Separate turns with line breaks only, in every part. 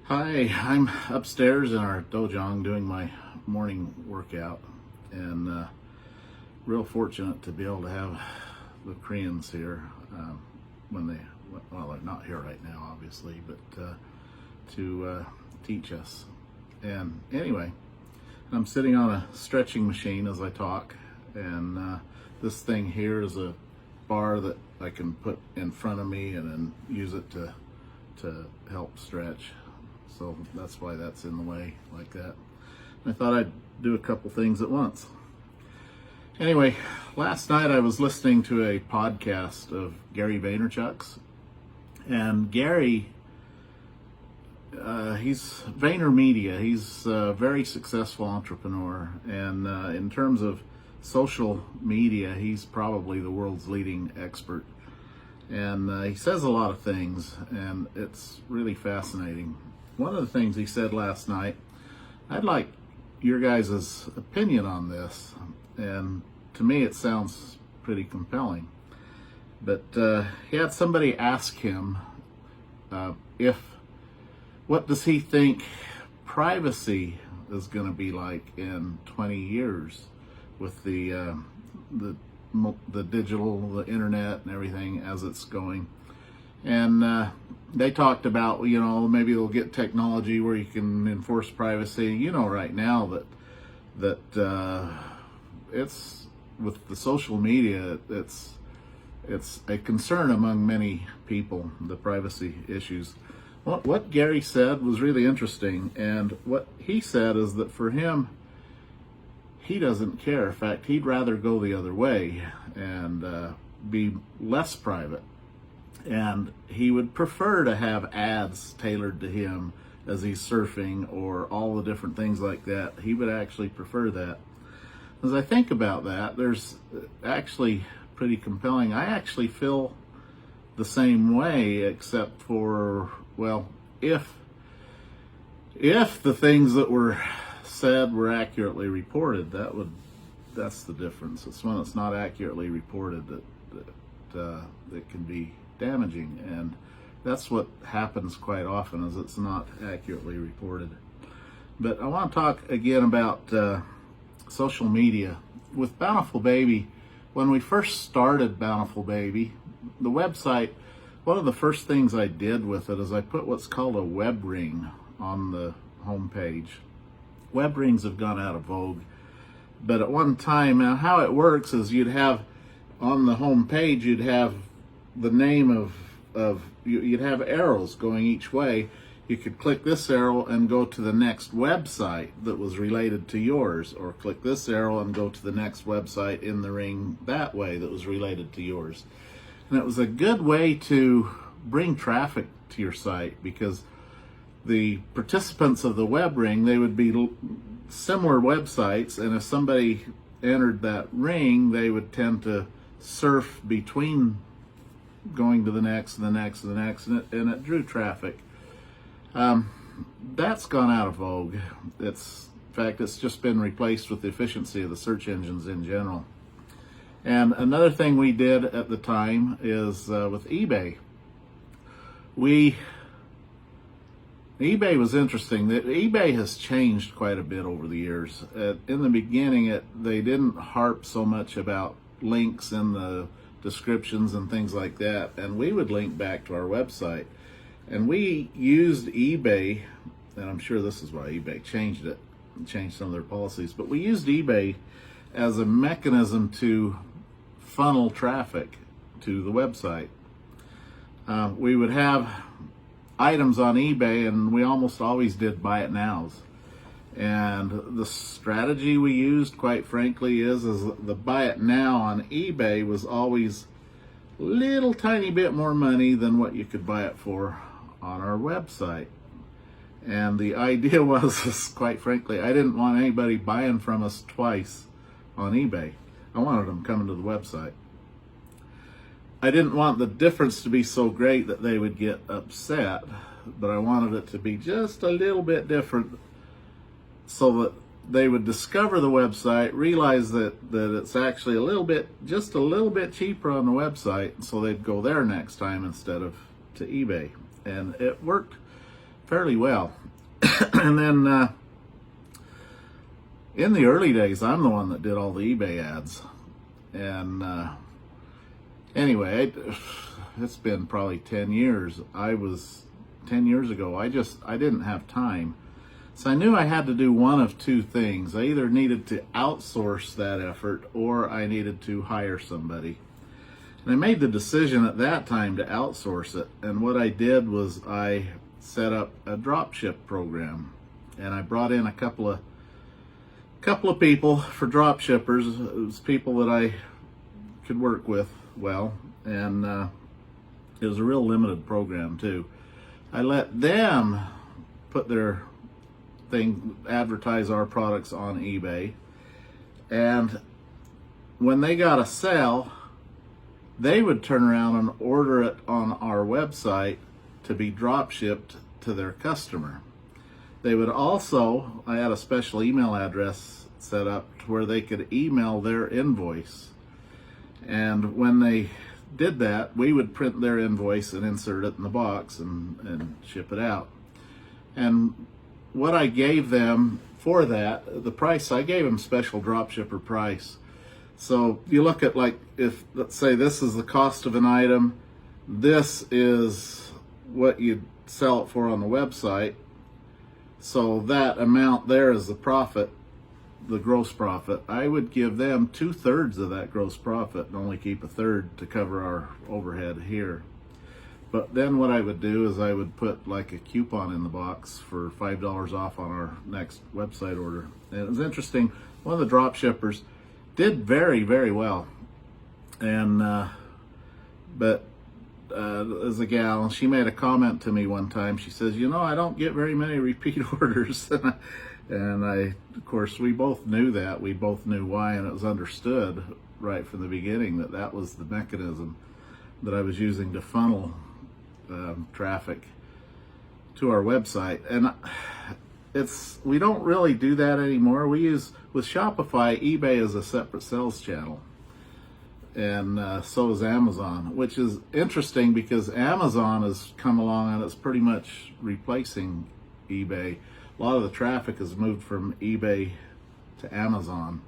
Hi, I'm upstairs in our dojang doing my morning workout, and real fortunate to be able to have the Koreans here when they're not here right now, obviously, but to teach us. And anyway, I'm sitting on a stretching machine as I talk, and this thing here is a bar that I can put in front of me and then use it to help stretch. So that's why that's in the way like that. And I thought I'd do a couple things at once. Anyway, last night I was listening to a podcast of Gary Vaynerchuk's, and Gary, he's VaynerMedia. He's a very successful entrepreneur, and in terms of social media, he's probably the world's leading expert. And he says a lot of things, and it's really fascinating. One of the things he said last night, I'd like your guys' opinion on this, and to me it sounds pretty compelling. But he had somebody ask him what does he think privacy is going to be like in 20 years with the digital, the internet, and everything as it's going. And they talked about, maybe they'll get technology where you can enforce privacy. Right now that it's with the social media, it's a concern among many people, the privacy issues. What Gary said was really interesting, and what he said is that for him, he doesn't care. In fact, he'd rather go the other way and be less private. And he would prefer to have ads tailored to him as he's surfing or all the different things like that. He would actually prefer that. As I think about that, there's actually pretty compelling. I actually feel the same way, except for, well, if the things that were said were accurately reported, that's the difference. It's when it's not accurately reported that can be damaging, and that's what happens quite often, is it's not accurately reported. But I want to talk again about social media. With Bountiful Baby, when we first started Bountiful Baby, the website, one of the first things I did with it is I put what's called a web ring on the home page. Web rings have gone out of vogue, but at one time, now how it works is you'd have on the home page, you'd have the name you'd have arrows going each way. You could click this arrow and go to the next website that was related to yours, or click this arrow and go to the next website in the ring that way that was related to yours. And it was a good way to bring traffic to your site, because the participants of the web ring, they would be similar websites, and if somebody entered that ring, they would tend to surf between going to the next and the next and the next, and it drew traffic. That's gone out of vogue. In fact, it's just been replaced with the efficiency of the search engines in general. And another thing we did at the time is with eBay. eBay was interesting. eBay has changed quite a bit over the years. In the beginning, they didn't harp so much about links in the descriptions and things like that, and we would link back to our website. And we used eBay, and I'm sure this is why eBay changed it, and changed some of their policies, but we used eBay as a mechanism to funnel traffic to the website. We would have items on eBay, and we almost always did buy it nows. And the strategy we used, quite frankly, is the buy it now on eBay was always a little tiny bit more money than what you could buy it for on our website. And the idea was, quite frankly, I didn't want anybody buying from us twice on eBay. I wanted them coming to the website. I didn't want the difference to be so great that they would get upset, but I wanted it to be just a little bit different, so that they would discover the website, realize that it's actually just a little bit cheaper on the website, so they'd go there next time instead of to eBay. And it worked fairly well. And then in the early days, I'm the one that did all the eBay ads. And anyway, it's been probably 10 years. 10 years ago, I didn't have time. So I knew I had to do one of two things. I either needed to outsource that effort or I needed to hire somebody. And I made the decision at that time to outsource it. And what I did was I set up a dropship program. And I brought in a couple of people for drop shippers. It was people that I could work with well, and it was a real limited program too. I let them put their thing, advertise our products on eBay, and when they got a sale, they would turn around and order it on our website to be drop shipped to their customer. They would also, I had a special email address set up to where they could email their invoice. And when they did that, we would print their invoice and insert it in the box and ship it out. And what I gave them for that, the price, I gave them special dropshipper price. So you look at, like, if, let's say this is the cost of an item, this is what you'd sell it for on the website. So that amount there is the profit, the gross profit. I would give them 2/3 of that gross profit and only keep 1/3 to cover our overhead here. But then what I would do is I would put like a coupon in the box for $5 off on our next website order. And it was interesting, one of the drop shippers did very, very well. And but as a gal, she made a comment to me one time. She says, "You know, I don't get very many repeat orders." And I, of course, we both knew that. We both knew why, and it was understood right from the beginning that that was the mechanism that I was using to funnel traffic to our website. And we don't really do that anymore. We use, with Shopify, eBay is a separate sales channel. And so is Amazon, which is interesting because Amazon has come along and it's pretty much replacing eBay. A lot of the traffic has moved from eBay to Amazon.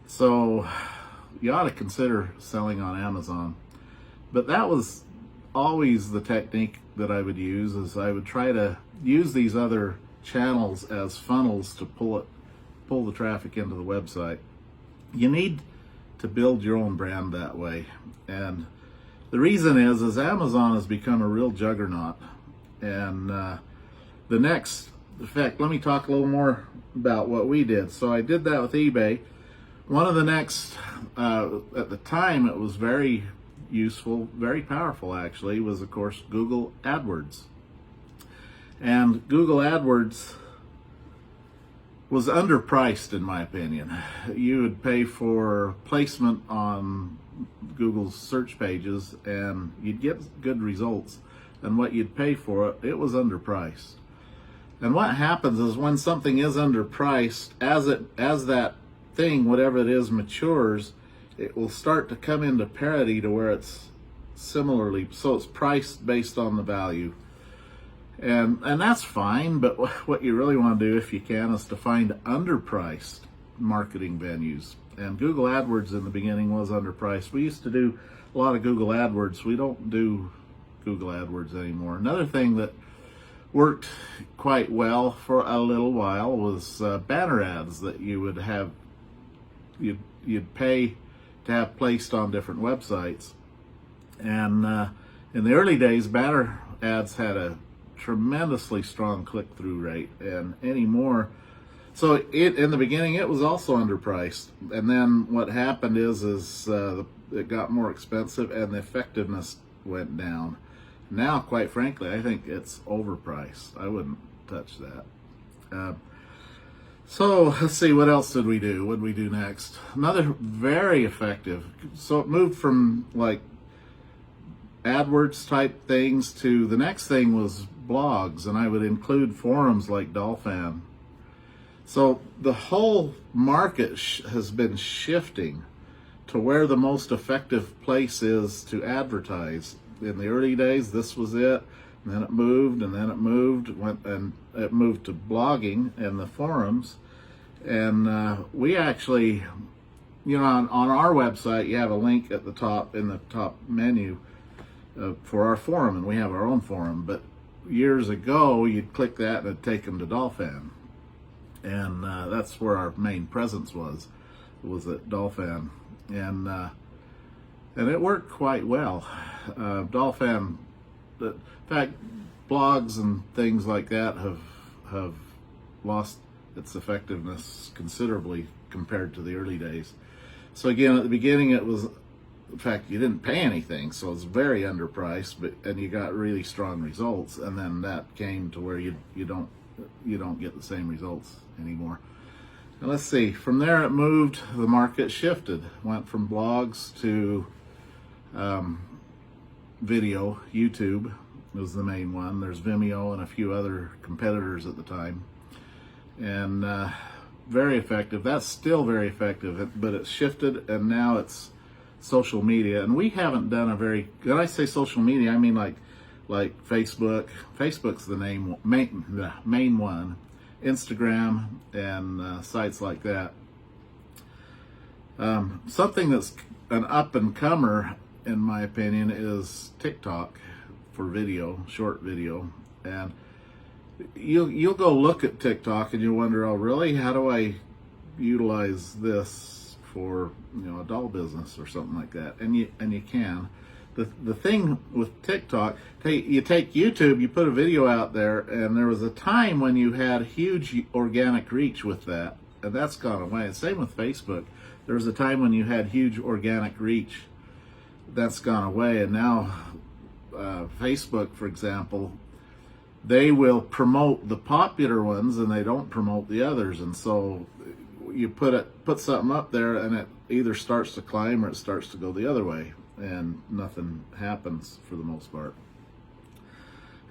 So you ought to consider selling on Amazon. But that was always the technique that I would use, is I would try to use these other channels as funnels to pull the traffic into the website. You need to build your own brand that way. And the reason is Amazon has become a real juggernaut. And in fact, let me talk a little more about what we did. So I did that with eBay. One of the next, at the time it was very useful, very powerful actually, was of course Google AdWords. And Google AdWords was underpriced in my opinion. You would pay for placement on Google's search pages and you'd get good results. And what you'd pay for it, it was underpriced. And what happens is when something is underpriced, as that thing, whatever it is, matures, it will start to come into parity to where it's similarly, so it's priced based on the value. And that's fine, but what you really want to do, if you can, is to find underpriced marketing venues. And Google AdWords in the beginning was underpriced. We used to do a lot of Google AdWords. We don't do Google AdWords anymore. Another thing that worked quite well for a little while was banner ads that you would have, you'd pay to have placed on different websites. And in the early days, banner ads had a tremendously strong click-through rate, and anymore. So in the beginning, it was also underpriced. And then what happened is it got more expensive and the effectiveness went down. Now, quite frankly, I think it's overpriced. I wouldn't touch that. So let's see, what else did we do? What did we do next? Another very effective. So it moved from like AdWords type things to the next thing was blogs, and I would include forums like Dolphin. So the whole market has been shifting to where the most effective place is to advertise. In the early days, this was it. and then it moved, and then it moved, and it moved to blogging and the forums. And we actually, on our website, you have a link at the top, in the top menu, for our forum, and we have our own forum. But years ago, you'd click that and it'd take them to Dolphin. And that's where our main presence was at Dolphin. And it worked quite well. Dolphin, in fact, blogs and things like that have lost its effectiveness considerably compared to the early days. So again, at the beginning, it was, in fact, you didn't pay anything, so it's very underpriced, and you got really strong results. And then that came to where you don't get the same results anymore. And let's see, from there it moved, the market shifted, went from blogs to video. YouTube was the main one. There's Vimeo and a few other competitors at the time. And very effective. That's still very effective, but it's shifted, and now it's social media. And we haven't done a very, when I say social media, I mean like Facebook. Facebook's the main one. Instagram and sites like that. Something that's an up and comer, in my opinion, is TicToc for video, short video. And you'll go look at TicToc and you'll wonder, oh really, how do I utilize this for a doll business or something like that? And you can. The thing with TicToc, you take YouTube, you put a video out there, and there was a time when you had huge organic reach with that, and that's gone away. And same with Facebook. There was a time when you had huge organic reach. That's gone away, and now Facebook, for example, they will promote the popular ones and they don't promote the others. And so you put something up there, and it either starts to climb or it starts to go the other way, and nothing happens for the most part.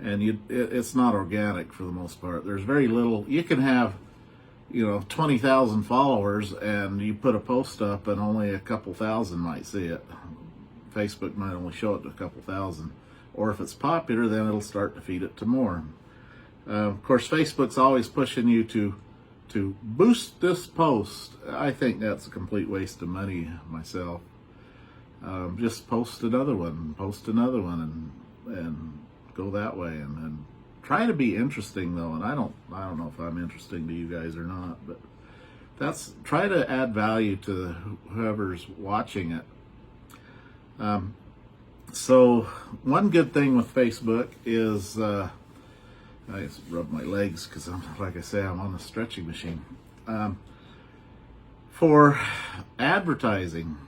And it's not organic for the most part. There's very little. You can have 20,000 followers, and you put a post up and only a couple thousand might see it. Facebook might only show it to a couple thousand. Or if it's popular, then it'll start to feed it to more. Of course, Facebook's always pushing you to boost this post. I think that's a complete waste of money myself. Just post another one, and go that way. And try to be interesting, though. And I don't know if I'm interesting to you guys or not, but try to add value to whoever's watching it. So one good thing with Facebook is, I just rub my legs because like I say, I'm on the stretching machine. For advertising,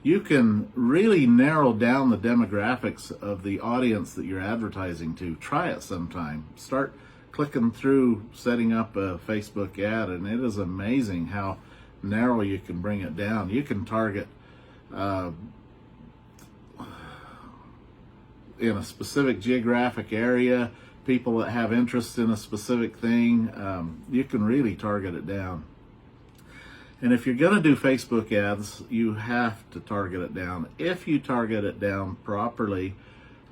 you can really narrow down the demographics of the audience that you're advertising to. Try it sometime. Start clicking through setting up a Facebook ad, and it is amazing how narrow you can bring it down. You can target in a specific geographic area, people that have interest in a specific thing. You can really target it down. And if you're going to do Facebook ads, you have to target it down. If you target it down properly,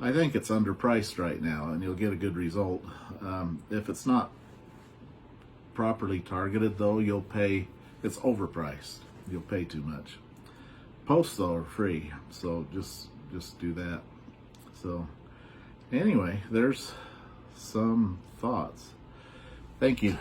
I think it's underpriced right now, and you'll get a good result. If it's not properly targeted, though, you'll pay. It's overpriced. You'll pay too much. Posts, though, are free, so just do that. So anyway, there's some thoughts. Thank you.